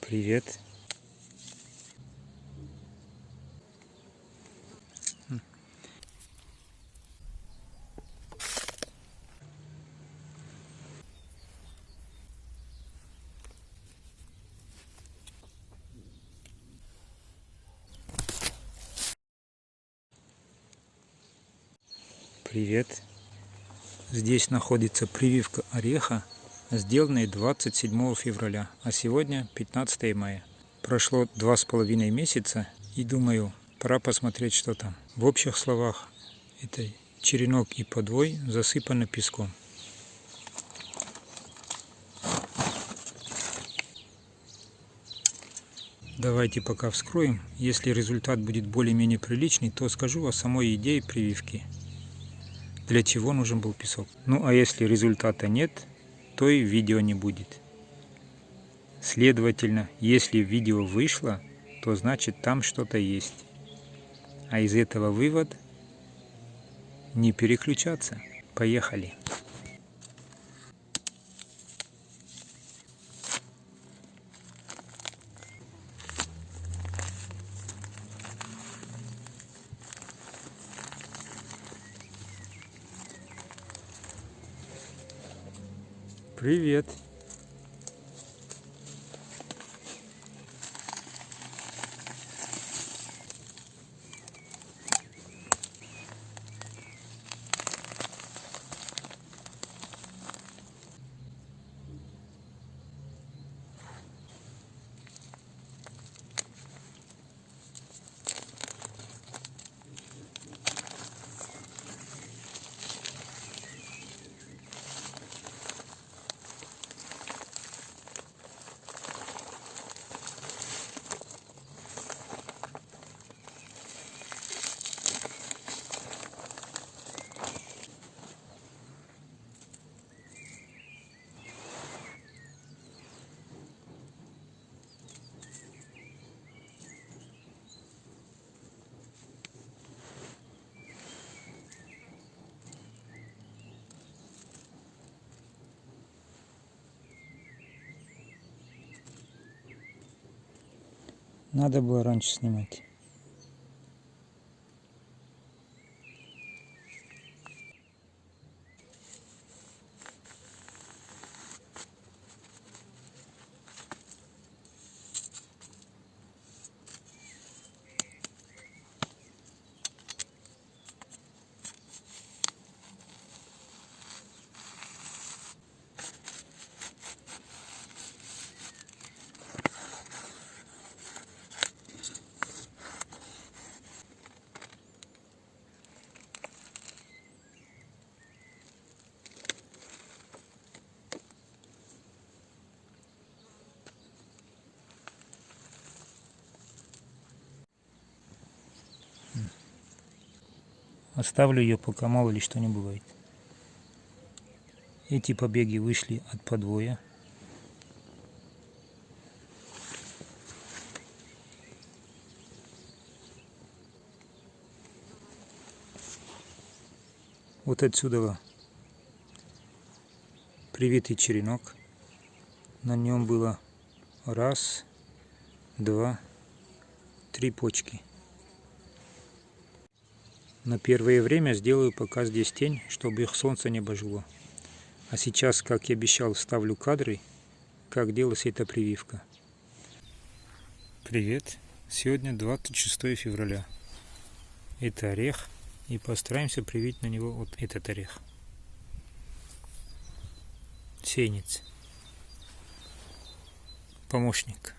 Привет. Привет. Здесь находится прививка ореха, сделанная 27 февраля, а сегодня 15 мая. Прошло 2,5 месяца, и думаю, пора посмотреть, что там. В общих словах, это черенок и подвой засыпаны песком. Давайте пока вскроем. Если результат будет более-менее приличный, то скажу о самой идее прививки. Для чего нужен был песок. Ну а если результата нет, то и видео не будет. Следовательно, если видео вышло, то значит там что-то есть. А из этого вывод – не переключаться. Поехали. Привет. Надо было раньше снимать. Оставлю ее, пока мало ли что не бывает. Эти побеги вышли от подвоя. Вот отсюда привитый черенок. На нем было 1, 2, 3 почки. На первое время сделаю пока здесь тень, чтобы их солнце не обожгло. А сейчас, как и обещал, вставлю кадры, как делалась эта прививка. Привет! Сегодня 26 февраля. Это орех, и постараемся привить на него вот этот орех. Сеянец. Помощник.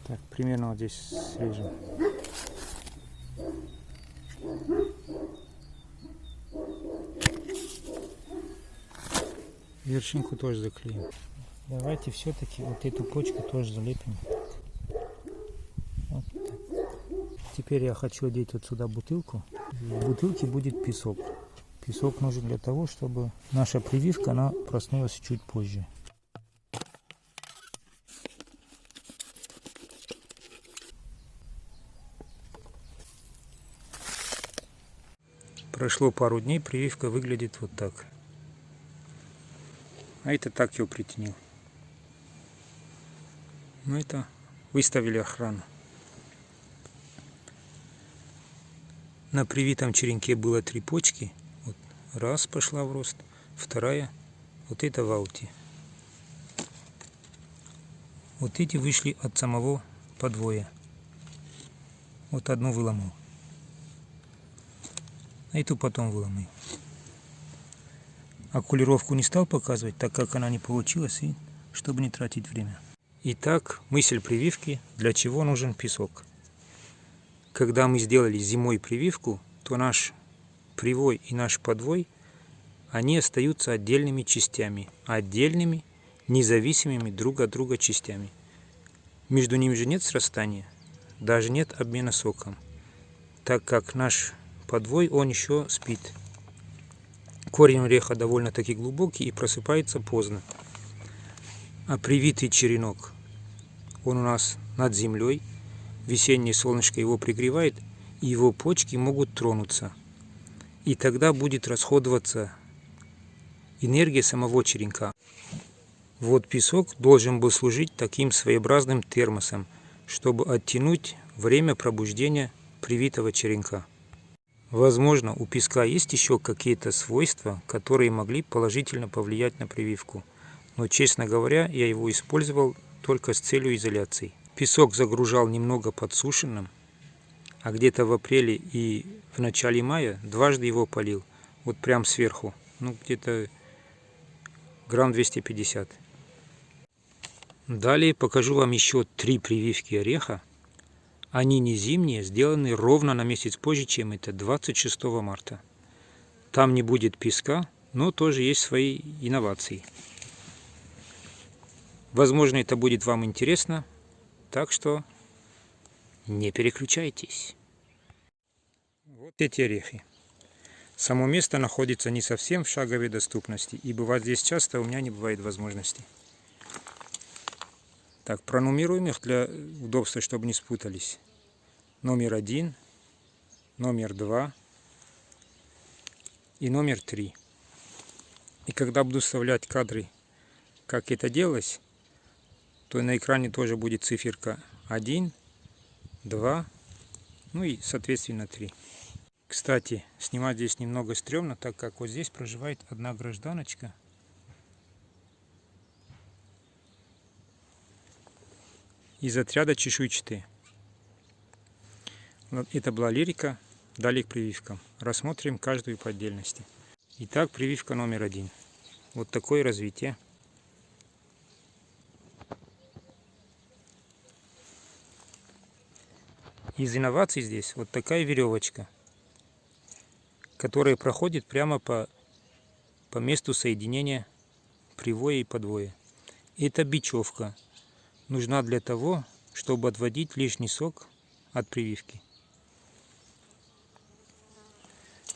Так, примерно вот здесь срежем. Вершинку тоже заклеим. Давайте все-таки вот эту почку тоже залепим. Вот так. Теперь я хочу одеть вот сюда бутылку. В бутылке будет песок. Песок нужен для того, чтобы наша прививка она проснулась чуть позже. Прошло пару дней, прививка выглядит вот так. А это так его притянил. Ну это выставили охрану. На привитом черенке было 3 почки. Вот, раз пошла в рост, вторая, вот это в ауте. Вот эти вышли от самого подвоя. Вот одну выломал. А эту потом выломаю. Окулировку не стал показывать, так как она не получилась, и чтобы не тратить время. Итак, мысль прививки, для чего нужен песок. Когда мы сделали зимой прививку, то наш привой и наш подвой, они остаются отдельными частями, отдельными, независимыми друг от друга частями. Между ними же нет срастания, даже нет обмена соком, так как наш подвой, он еще спит. Корень ореха довольно-таки глубокий и просыпается поздно. А привитый черенок, он у нас над землей, весеннее солнышко его пригревает, и его почки могут тронуться. И тогда будет расходоваться энергия самого черенка. Вот песок должен был служить таким своеобразным термосом, чтобы оттянуть время пробуждения привитого черенка. Возможно, у песка есть еще какие-то свойства, которые могли положительно повлиять на прививку. Но, честно говоря, я его использовал только с целью изоляции. Песок загружал немного подсушенным, а где-то в апреле и в начале мая дважды его полил. Вот прям сверху, ну где-то грамм 250. Далее покажу вам еще 3 прививки ореха. Они не зимние, сделаны ровно на месяц позже, чем это, 26 марта. Там не будет песка, но тоже есть свои инновации. Возможно, это будет вам интересно, так что не переключайтесь. Вот эти орехи. Само место находится не совсем в шаговой доступности, и бывать здесь часто у меня не бывает возможности. Так, пронумеруем их для удобства, чтобы не спутались. Номер 1, номер 2 и номер 3. И когда буду вставлять кадры, как это делалось, то на экране тоже будет циферка 1, 2, ну и соответственно 3. Кстати, снимать здесь немного стрёмно, так как вот здесь проживает одна гражданочка. Из отряда чешуйчатые. Это была лирика, далее к прививкам. Рассмотрим каждую по отдельности. Итак, прививка номер 1. Вот такое развитие. Из инноваций здесь вот такая веревочка, которая проходит прямо по месту соединения привоя и подвоя. Эта бечевка нужна для того, чтобы отводить лишний сок от прививки.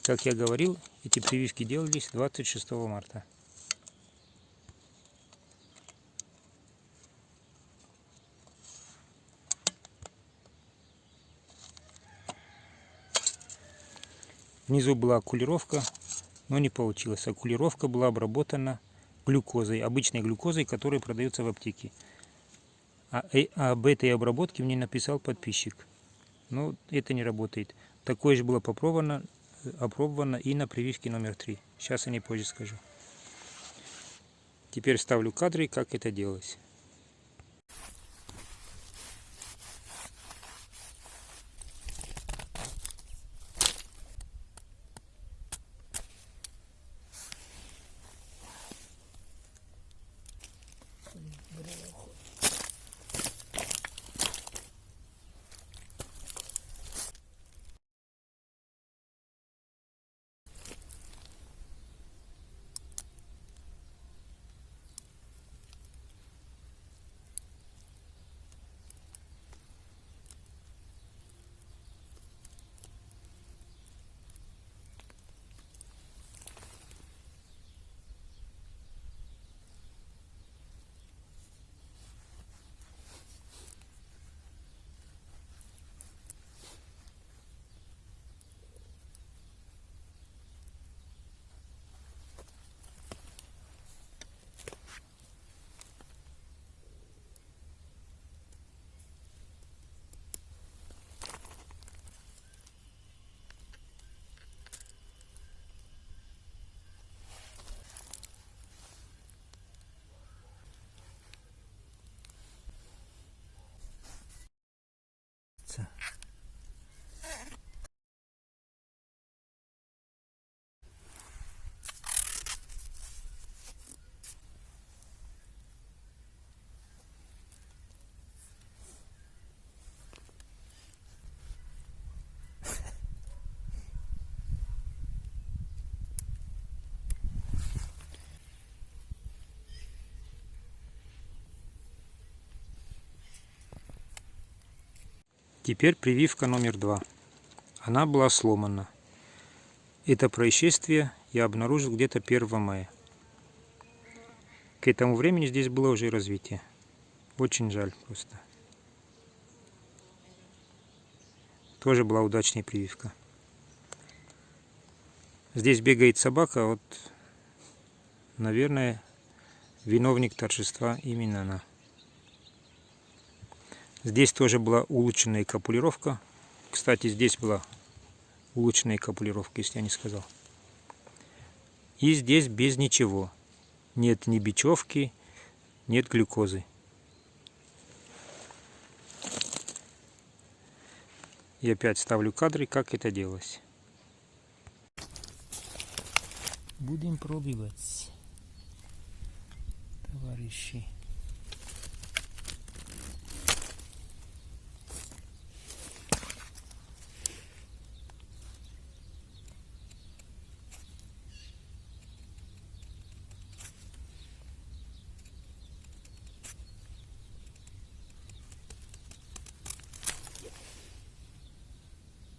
Как я говорил, эти прививки делались 26 марта. Внизу была окулировка, но не получилось. Окулировка была обработана глюкозой, обычной глюкозой, которая продается в аптеке. Об этой обработке мне написал подписчик. Но это не работает. Такое же было опробовано и на прививке номер 3. Сейчас я не позже скажу. Теперь ставлю кадры, как это делалось. Теперь прививка номер 2. Она была сломана. Это происшествие я обнаружил где-то 1 мая. К этому времени здесь было уже развитие. Очень жаль просто. Тоже была удачная прививка. Здесь бегает собака, вот, наверное, виновник торжества именно она. Здесь тоже была улучшенная копулировка. Кстати, здесь была улучшенная копулировка, если я не сказал. И здесь без ничего. Нет ни бечевки, нет глюкозы. И опять ставлю кадры, как это делалось. Будем пробовать, товарищи.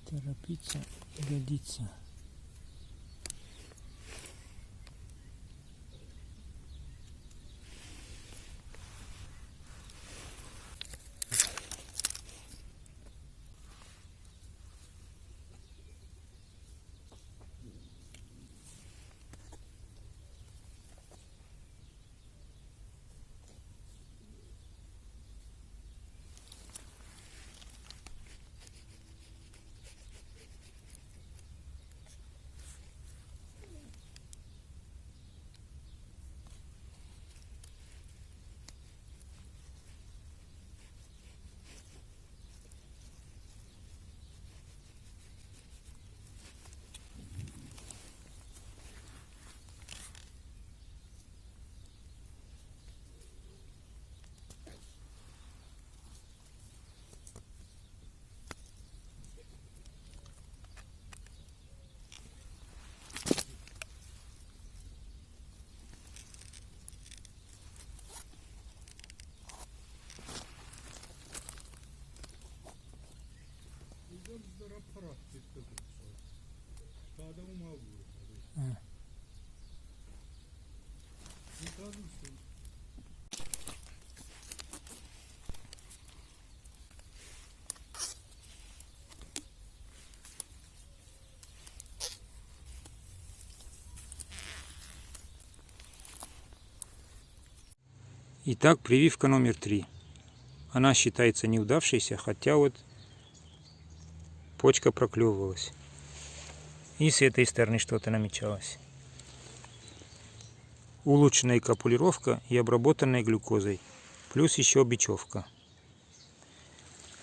Торопиться не годится. Итак, прививка номер 3. Она считается неудавшейся, хотя вот почка проклевывалась. И с этой стороны что-то намечалось. Улучшенная копулировка и обработанная глюкозой. Плюс еще бечевка.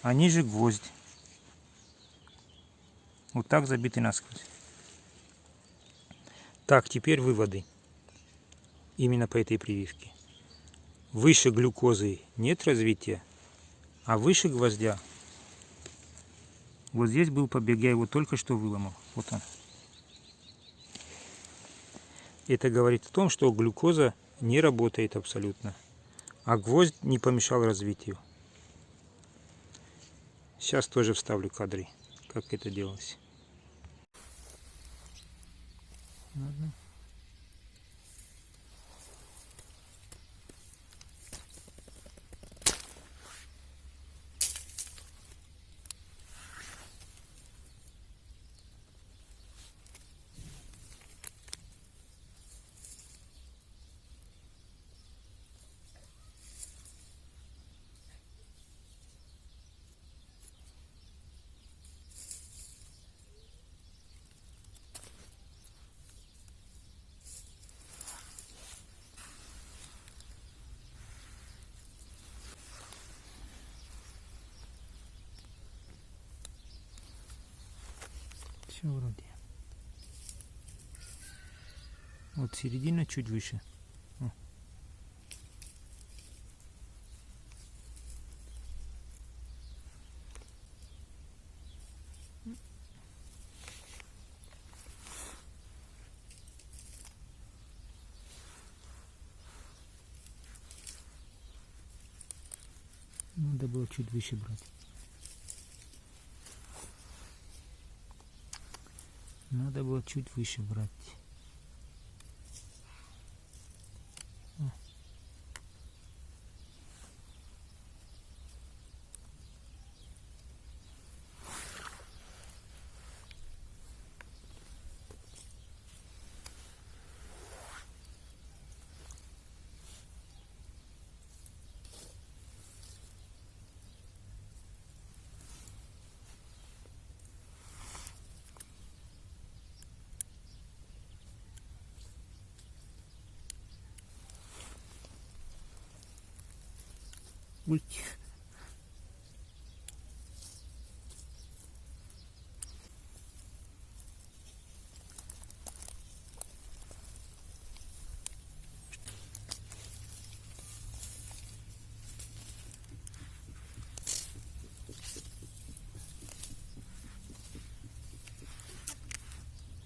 А ниже гвоздь. Вот так забитый насквозь. Так, теперь выводы. Именно по этой прививке. Выше глюкозы нет развития, а выше гвоздя. Вот здесь был побег, я его только что выломал. Вот он. Это говорит о том, что глюкоза не работает абсолютно, а гвоздь не помешал развитию. Сейчас тоже вставлю кадры, как это делалось. Ладно. Все вроде. Вот середина чуть выше. О. Надо было чуть выше брать. Надо было чуть выше брать. Ой.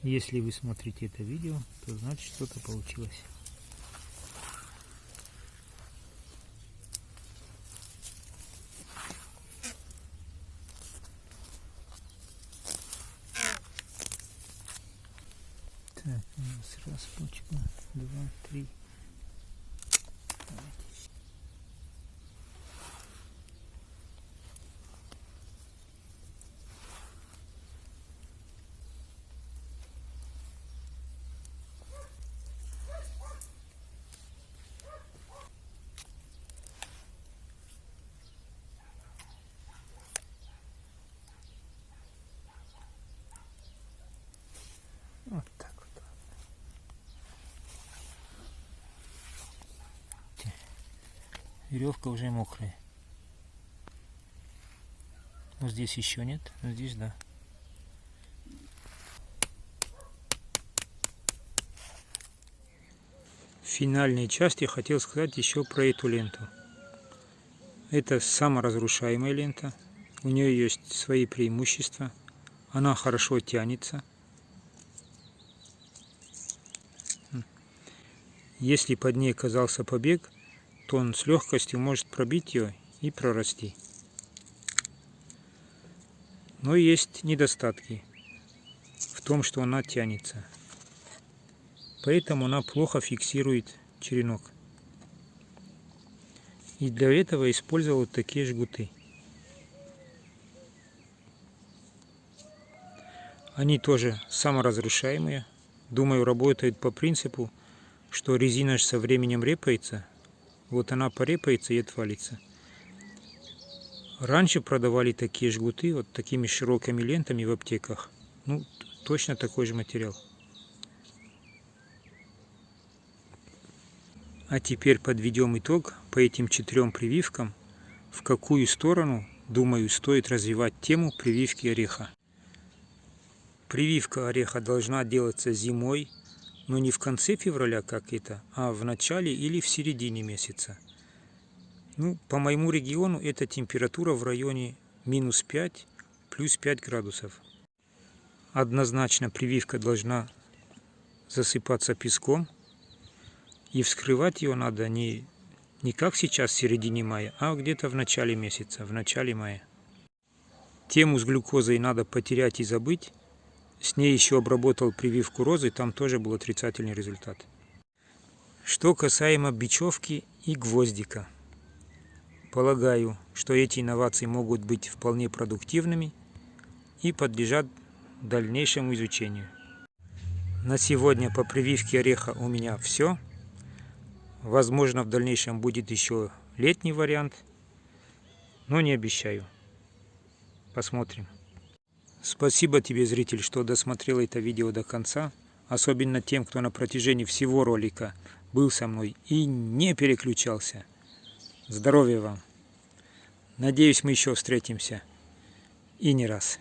Если вы смотрите это видео, то значит что-то получилось. Так, у нас раз пачка, 2, 3. Вот так вот. Веревка уже мокрая. Вот здесь еще нет, но здесь да. В финальной части хотел сказать еще про эту ленту. Это саморазрушаемая лента. У нее есть свои преимущества. Она хорошо тянется. Если под ней оказался побег, то он с легкостью может пробить ее и прорасти. Но есть недостатки в том, что она тянется. Поэтому она плохо фиксирует черенок. И для этого использовал вот такие жгуты. Они тоже саморазрушаемые. Думаю, работают по принципу, что резина со временем репается. Вот она порепается и отвалится. Раньше продавали такие жгуты вот такими широкими лентами в аптеках. Ну, точно такой же материал. А теперь подведем итог по этим 4 прививкам, в какую сторону, думаю, стоит развивать тему прививки ореха. Прививка ореха должна делаться зимой, но не в конце февраля, как это, а в начале или в середине месяца. Ну, по моему региону эта температура в районе -5, +5 градусов. Однозначно прививка должна засыпаться песком. И вскрывать ее надо не как сейчас в середине мая, а где-то в начале месяца, в начале мая. Тему с глюкозой надо потерять и забыть. С ней еще обработал прививку розы, там тоже был отрицательный результат. Что касаемо бечевки и гвоздика. Полагаю, что эти инновации могут быть вполне продуктивными и подлежат дальнейшему изучению. На сегодня по прививке ореха у меня все. Возможно, в дальнейшем будет еще летний вариант, но не обещаю. Посмотрим. Спасибо тебе, зритель, что досмотрел это видео до конца. Особенно тем, кто на протяжении всего ролика был со мной и не переключался. Здоровья вам! Надеюсь, мы еще встретимся. И не раз.